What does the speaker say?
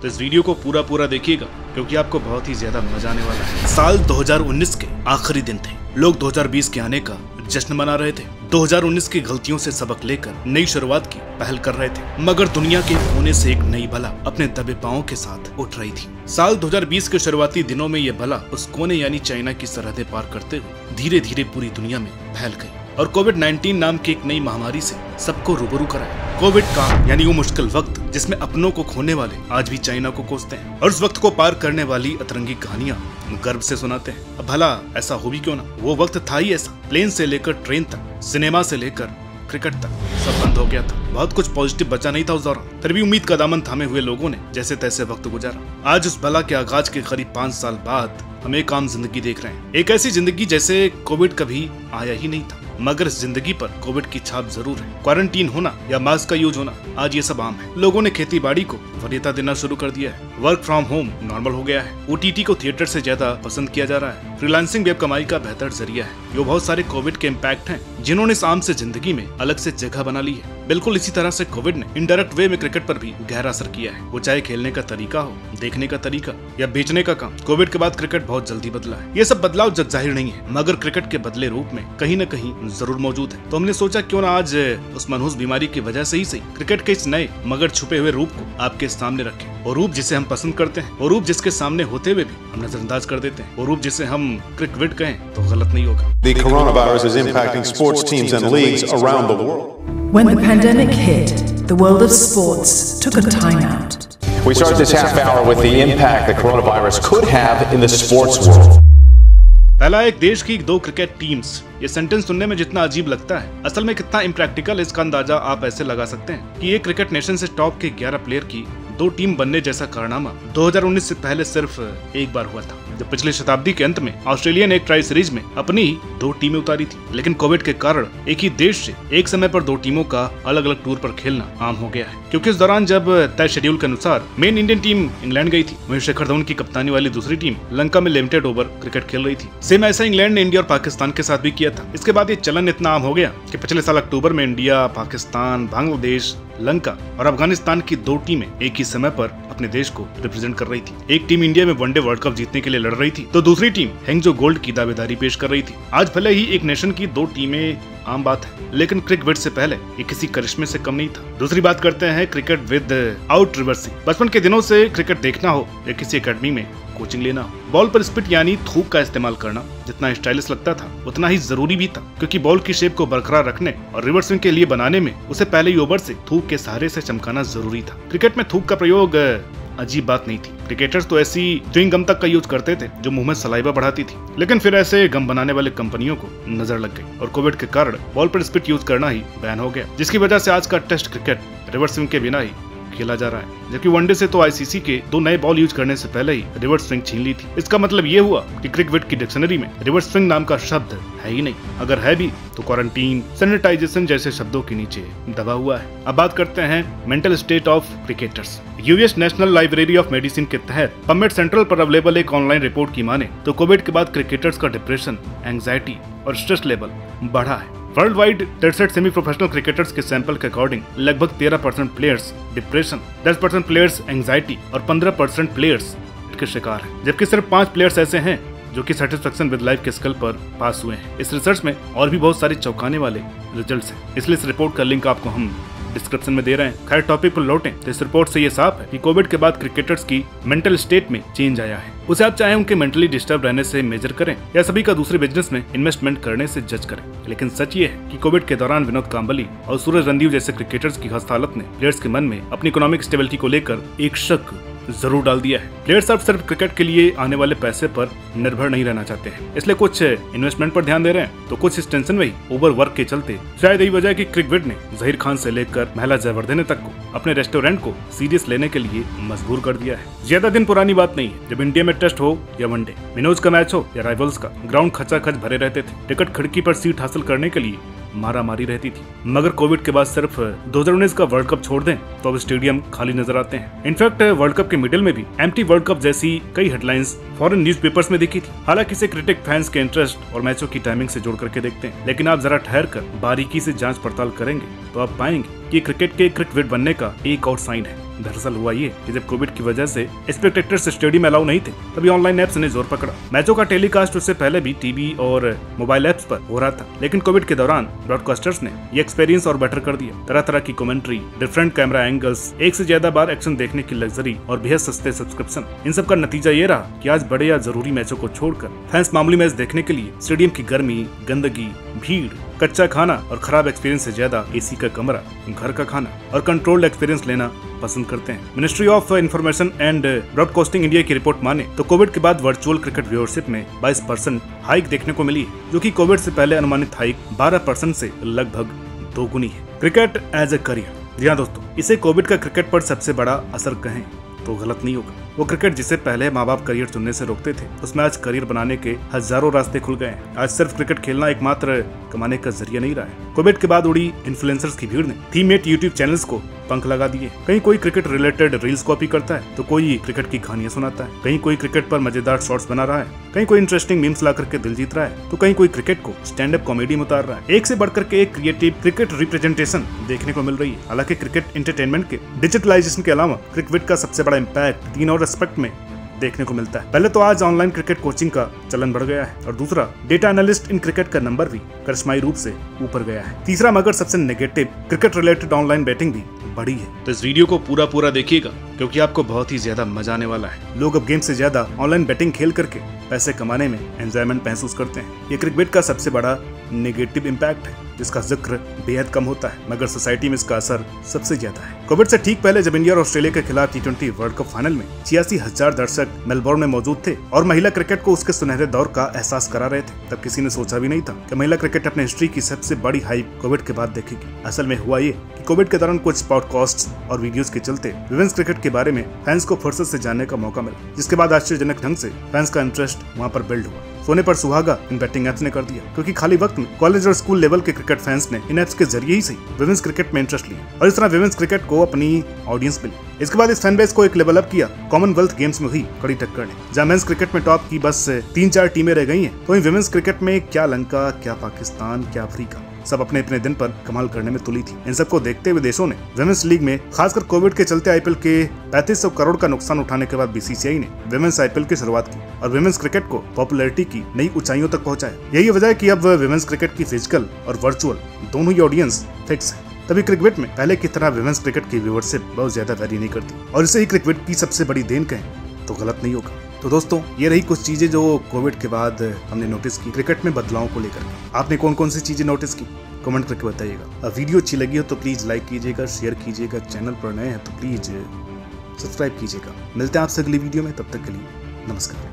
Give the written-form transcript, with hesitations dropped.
तो इस वीडियो को पूरा देखिएगा क्योंकि आपको बहुत ही ज्यादा मजा आने वाला है। साल 2019 के आखिरी दिन थे। लोग 2020 के आने का जश्न मना रहे थे। 2019 की गलतियों से सबक लेकर नई शुरुआत की पहल कर रहे थे, मगर दुनिया के कोने से एक नई बला अपने दबे पांवों के साथ उठ रही थी। साल 2020 के शुरुआती दिनों में यह बला उस कोने यानी चाइना की सरहदें पार करते हुए धीरे धीरे पूरी दुनिया में फैल गई और कोविड-19 नाम की एक नई महामारी से सबको रूबरू कराया। कोविड का यानी वो मुश्किल वक्त जिसमें अपनों को खोने वाले आज भी चाइना को कोसते हैं और उस वक्त को पार करने वाली अतरंगी कहानियां गर्व से सुनाते हैं। अब भला ऐसा हो भी क्यों ना, वो वक्त था ही ऐसा। प्लेन से लेकर ट्रेन तक, सिनेमा से लेकर क्रिकेट तक सब बंद हो गया था। बहुत कुछ पॉजिटिव बचा नहीं था उस दौरान, फिर भी उम्मीद का दामन थामे हुए लोगों ने जैसे तैसे वक्त गुजारा। आज उस बला के आगाज के करीब 5 साल बाद हम एक आम जिंदगी देख रहे हैं। एक ऐसी जिंदगी जैसे कोविड कभी आया ही नहीं था, मगर इस जिंदगी पर कोविड की छाप जरूर है। क्वारंटीन होना या मास्क का यूज होना आज ये सब आम है। लोगों ने खेती बाड़ी को वरीयता देना शुरू कर दिया है। वर्क फ्रॉम होम नॉर्मल हो गया है। ओटीटी को थिएटर से ज्यादा पसंद किया जा रहा है। फ्रीलांसिंग वेब कमाई का बेहतर जरिया है। ये बहुत सारे कोविड के इम्पैक्ट हैं जिन्होंने इस आम से जिंदगी में अलग से जगह बना ली है। बिल्कुल इसी तरह से कोविड ने इनडायरेक्ट वे में क्रिकेट पर भी गहरा असर किया है। वो चाहे खेलने का तरीका हो, देखने का तरीका या बेचने का काम। कोविड के बाद क्रिकेट बहुत जल्दी बदला है। ये सब बदलाव जग जाहिर नहीं है, मगर क्रिकेट के बदले रूप में कहीं न कहीं जरूर मौजूद है। तो हमने सोचा क्यों ना आज उस मनहूस बीमारी की वजह से ही सही क्रिकेट के इस नए मगर छुपे हुए रूप को आपके सामने रखें। वो रूप जिसे हम पसंद करते हैं, वो रूप जिसके सामने होते हुए भी हम नजरअंदाज कर देते हैं, वो रूप जिसे हम क्रिकेट कहें तो गलत नहीं होगा। The coronavirus is impacting sports teams and leagues around the world. When the pandemic hit, the world of sports took a time out. We start this half hour with the impact the coronavirus could have in the sports world. पहला, एक देश की 2 cricket teams. ये sentence सुनने में जितना अजीब लगता है, असल में कितना इम्प्रैक्टिकल है इसका अंदाजा आप ऐसे लगा सकते हैं कि एक क्रिकेट नेशन से टॉप के 11 प्लेयर की 2 टीम बनने जैसा कारनामा 2019 से पहले सिर्फ एक बार हुआ था, जब पिछले शताब्दी के अंत में ऑस्ट्रेलिया ने एक ट्राई सीरीज में अपनी ही 2 टीमें उतारी थी। लेकिन कोविड के कारण एक ही देश से एक समय पर 2 टीमों का अलग अलग टूर पर खेलना आम हो गया है, क्योंकि इस दौरान जब तय शेड्यूल के अनुसार मेन इंडियन टीम इंग्लैंड गई थी, वहीं शिखर धवन की कप्तानी वाली दूसरी टीम लंका में लिमिटेड ओवर क्रिकेट खेल रही थी। सेम ऐसा इंग्लैंड ने इंडिया और पाकिस्तान के साथ भी किया था। इसके बाद ये चलन इतना आम हो गया कि पिछले साल अक्टूबर में इंडिया, पाकिस्तान, बांग्लादेश, लंका और अफगानिस्तान की 2 टीमें एक ही समय पर अपने देश को रिप्रेजेंट कर रही थी। एक टीम इंडिया में वनडे वर्ल्ड कप जीतने के लिए लड़ रही थी, तो दूसरी टीम हैंगजो गोल्ड की दावेदारी पेश कर रही थी। आज भले ही एक नेशन की 2 टीमें आम बात है, लेकिन क्रिकेट से पहले ये किसी करिश्मे से कम नहीं था। दूसरी बात करते हैं क्रिकेट विद आउट रिवर्सिंग। बचपन के दिनों से क्रिकेट देखना हो या किसी एकेडमी में कोचिंग लेना हो, बॉल पर स्पिट यानी थूक का इस्तेमाल करना जितना स्टाइलिश लगता था उतना ही जरूरी भी था, क्योंकि बॉल की शेप को बरकरार रखने और रिवर्स स्विंग के लिए बनाने में उसे पहले ही ओवर से थूक के सहारे से चमकाना जरूरी था। क्रिकेट में थूक का प्रयोग अजीब बात नहीं थी। क्रिकेटर्स तो ऐसी च्युइंग गम तक का यूज करते थे जो मुंह में सलाइवा बढ़ाती थी, लेकिन फिर ऐसे गम बनाने वाले कंपनियों को नजर लग गई और कोविड के कारण बॉल पर स्पिट यूज करना ही बैन हो गया, जिसकी वजह से आज का टेस्ट क्रिकेट रिवर्स स्विंग के बिना ही खेला जा रहा है। जबकि वनडे से तो आईसीसी के 2 नए बॉल यूज करने से पहले ही रिवर्स स्विंग छीन ली थी। इसका मतलब ये हुआ कि क्रिकेट की डिक्शनरी में रिवर्स स्विंग नाम का शब्द है ही नहीं। अगर है भी तो क्वारंटीन, सैनिटाइजेशन जैसे शब्दों के नीचे दबा हुआ है। अब बात करते हैं mental state of cricketers. US national library of medicine के तहत पबमेड सेंट्रल पर अवेलेबल एक ऑनलाइन रिपोर्ट की माने तो कोविड के बाद क्रिकेटर्स का डिप्रेशन, एंग्जाइटी और स्ट्रेस लेवल बढ़ा है। World wide 63 semi professional cricketers के सैंपल के अकॉर्डिंग लगभग 13% प्लेयर्स डिप्रेशन, 10% प्लेयर्स एंग्जाइटी और 15% प्लेयर्स के शिकार हैं, जबकि सिर्फ 5 प्लेयर्स ऐसे हैं जो कि सेटिस्फेक्शन विद लाइफ के स्केल पर पास हुए हैं। इस रिसर्च में और भी बहुत सारे चौंकाने वाले रिजल्ट्स हैं, इसलिए इस रिपोर्ट का लिंक आपको हम डिस्क्रिप्शन में दे रहे हैं। खैर, टॉपिक पर लौटें तो इस रिपोर्ट से ये साफ है कि कोविड के बाद क्रिकेटर्स की मेंटल स्टेट में चेंज आया है। उसे आप चाहे उनके मेंटली डिस्टर्ब रहने से मेजर करें या सभी का दूसरे बिजनेस में इन्वेस्टमेंट करने से जज करें, लेकिन सच ये है कि कोविड के दौरान विनोद कांबली और सूरज रणदीव जैसे क्रिकेटर्स की खस्ता हालत ने प्लेयर्स के मन में अपनी इकोनॉमिक स्टेबिलिटी को लेकर एक शक जरूर डाल दिया है। प्लेयर्स अब सिर्फ क्रिकेट के लिए आने वाले पैसे पर निर्भर नहीं रहना चाहते हैं, इसलिए कुछ इन्वेस्टमेंट पर ध्यान दे रहे हैं तो कुछ इस टेंशन में ही ओवर वर्क के चलते शायद यही वजह है कि क्रिकेट ने जहीर खान से लेकर महिला जयवर्धने तक को अपने रेस्टोरेंट को सीरियस लेने के लिए मजबूर कर दिया है। ज्यादा दिन पुरानी बात नहीं है जब इंडिया में टेस्ट हो या वनडे, विनोज का मैच हो या राइवल्स का, ग्राउंड खचाखच भरे रहते थे। टिकट खिड़की पर सीट हासिल करने के लिए मारा मारी रहती थी, मगर कोविड के बाद सिर्फ 2019 का वर्ल्ड कप छोड़ दें तो अब स्टेडियम खाली नजर आते हैं। इनफैक्ट वर्ल्ड कप के मिडिल में भी एम्प्टी वर्ल्ड कप जैसी कई हेडलाइंस फॉरेन न्यूज़पेपर्स में दिखी थी। हालांकि इसे क्रिकेट फैंस के इंटरेस्ट और मैचों की टाइमिंग से जोड़ करके देखते हैं, लेकिन आप जरा ठहर कर बारीकी से जांच पड़ताल करेंगे तो आप पाएंगे कि क्रिकेट के क्रिकेट बनने का एक और साइन है। दरअसल हुआ ये कि जब कोविड की वजह से स्पेक्टेटर्स स्टेडियम अलाउ नहीं थे, तभी ऑनलाइन एप्स ने जोर पकड़ा। मैचों का टेलीकास्ट उससे पहले भी टीवी और मोबाइल एप्स पर हो रहा था, लेकिन कोविड के दौरान ब्रॉडकास्टर्स ने ये एक्सपीरियंस और बेटर कर दिया। तरह तरह की कमेंट्री, डिफरेंट कैमरा एंगल्स, एक से ज्यादा बार एक्शन देखने की लग्जरी और बेहद सस्ते सब्सक्रिप्शन, इन सब का नतीजा ये रहा कि आज बड़े या जरूरी मैचों को छोड़कर फैंस मामूली मैच देखने के लिए स्टेडियम की गर्मी, गंदगी, भीड़, कच्चा खाना और खराब एक्सपीरियंस से ज्यादा एसी का कमरा, घर का खाना और कंट्रोल्ड एक्सपीरियंस लेना पसंद करते हैं। Ministry of information and broadcasting India की रिपोर्ट माने तो कोविड के बाद वर्चुअल क्रिकेट व्यूअरशिप में 22% हाइक देखने को मिली है, जो कि कोविड से पहले अनुमानित हाइक 12% से लगभग दोगुनी है। क्रिकेट एज ए करियर, जी हाँ दोस्तों, इसे कोविड का क्रिकेट पर सबसे बड़ा असर कहें तो गलत नहीं होगा। वो क्रिकेट जिसे पहले माँ बाप करियर चुनने से रोकते थे, उसमें आज करियर बनाने के हजारों रास्ते खुल गए हैं। आज सिर्फ क्रिकेट खेलना एकमात्र कमाने का जरिया नहीं रहा है। कोविड के बाद उड़ी इन्फ्लुएंसर्स की भीड़ ने थीमेट यूट्यूब चैनल्स को पंख लगा दिए। कहीं कोई क्रिकेट रिलेटेड रील्स कॉपी करता है, तो कोई क्रिकेट की कहानियां सुनाता है, कहीं कोई क्रिकेट पर मजेदार शॉर्ट्स बना रहा है, कहीं कोई इंटरेस्टिंग मीम्स ला करके दिल जीत रहा है, तो कहीं कोई क्रिकेट को स्टैंड अप कॉमेडी में उतार रहा है। एक से बढ़कर के एक क्रिएटिव क्रिकेट रिप्रेजेंटेशन देखने को मिल रही है। हालांकि क्रिकेट एंटरटेनमेंट के डिजिटलाइजेशन के अलावा क्रिकेट का सबसे बड़ा इम्पैक्ट तीन और एस्पेक्ट में देखने को मिलता है। पहले तो आज ऑनलाइन क्रिकेट कोचिंग का चलन बढ़ गया है, और दूसरा डेटा एनालिस्ट इन क्रिकेट का नंबर भी करिश्माई रूप से ऊपर गया है। तीसरा मगर सबसे negative, cricket related online batting भी बढ़ी है। तो इस वीडियो को पूरा देखिएगा, क्योंकि आपको बहुत ही ज्यादा मजा आने वाला है। लोग अब गेम से ज्यादा ऑनलाइन बैटिंग खेल करके पैसे कमाने में एंजॉयमेंट महसूस करते हैं। ये क्रिकेट का सबसे बड़ा नेगेटिव इम्पैक्ट है, जिसका जिक्र बेहद कम होता है, मगर सोसाइटी में इसका असर सबसे ज्यादा है। कोविड से ठीक पहले जब इंडिया और ऑस्ट्रेलिया के खिलाफ T20 वर्ल्ड कप फाइनल में 86,000 दर्शक मेलबोर्न में मौजूद थे और महिला क्रिकेट को उसके सुनहरे दौर का एहसास करा रहे थे, तब किसी ने सोचा भी नहीं था कि महिला क्रिकेट अपने हिस्ट्री की सबसे बड़ी हाइप कोविड के बाद देखेगी। असल में हुआ ये कि कोविड के दौरान कुछ पॉडकास्ट और वीडियोस के चलते विमेंस क्रिकेट के बारे में फैंस को फुर्सत से जानने का मौका मिला, जिसके बाद आश्चर्यजनक ढंग से फैंस का इंटरेस्ट वहाँ पर बिल्ड हुआ। सोने पर सुहागा इन बैटिंग एप्स ने कर दिया, क्योंकि खाली वक्त में कॉलेज और स्कूल लेवल के क्रिकेट फैंस ने इन एप्स के जरिए ही सही विमेंस क्रिकेट में इंटरेस्ट लिया, और इस तरह विमेंस क्रिकेट को अपनी ऑडियंस मिली। इसके बाद इस फैन बेस को एक लेवल अप किया कॉमनवेल्थ गेम्स में हुई कड़ी टक्कर ने, जहाँ मेंस क्रिकेट में टॉप की बस 3-4 टीमें रह गई हैं, तो वहीं विमेंस क्रिकेट में क्या लंका, क्या पाकिस्तान, क्या अफ्रीका, सब अपने अपने दिन पर कमाल करने में तुली थी। इन सबको देखते हुए देशों ने विमेंस लीग में खासकर कोविड के चलते IPL के 3500 करोड़ का नुकसान उठाने के बाद BCCI ने विमेंस IPL की शुरुआत की और विमेंस क्रिकेट को पॉपुलैरिटी की नई ऊंचाइयों तक पहुंचाया। यही वजह है कि अब विमेंस क्रिकेट की फिजिकल और वर्चुअल दोनों ही ऑडियंस फिक्स है। तभी क्रिकेट में पहले की तरह विमेंस क्रिकेट की व्यूअरशिप बहुत ज्यादा वेरी नहीं करती, और इसे ही क्रिकेट की सबसे बड़ी देन कहें तो गलत नहीं होगा। तो दोस्तों, ये रही कुछ चीजें जो कोविड के बाद हमने नोटिस की क्रिकेट में बदलाव को लेकर। आपने कौन कौन सी चीजें नोटिस की, कमेंट करके बताइएगा। वीडियो अच्छी लगी हो तो प्लीज लाइक कीजिएगा, शेयर कीजिएगा, चैनल पर नए हैं तो प्लीज सब्सक्राइब कीजिएगा। मिलते हैं आपसे अगली वीडियो में, तब तक के लिए नमस्कार।